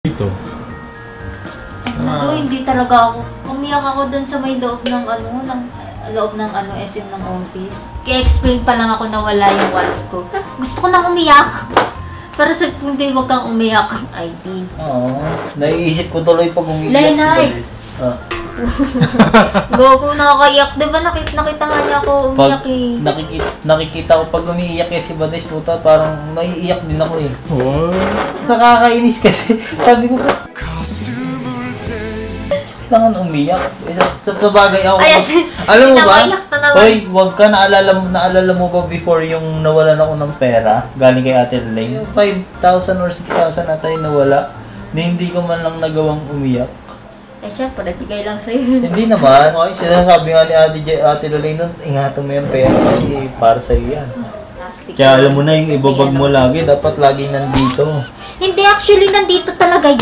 Dito. Hindi talaga ako. Umiyak ako dun sa may loob ng SM ng office. Kaya-explain pa lang ako na wala yung wallet ko. Gusto ko nang umiyak. Pero sabi ko, hindi, wag kang umiyak. ID. Oo. Naiisip ko tuloy pag umiiyak si Balis. Goku, nakakaiyak. Diba nakita nga niya ako umiyak Nakikita ko pag umiiyak si Balis, puta, parang maiiyak din ako eh. Oh. Nakakainis kasi. Sabi ko, kailangan umiyak. Sa bagay ako. Ayan, alam mo ba? Naiyak na naman. Hoy, wag ka. Naalala mo ba before yung nawalan ako ng pera? Galing kay Ate Lane? Yung 5,000 or 6,000 na tayo nawala. Na hindi ko man lang nagawang umiyak. Syempre, bigay lang sa'yo. Hindi naman. Okay, sinasabi nga ni Ate Lane nun, ingatan mo yung pera kasi para sa'yo yan. Kaya alam mo na yung ibabag mo lagi, dapat lagi nandito. Hindi, actually, nandito talaga yun.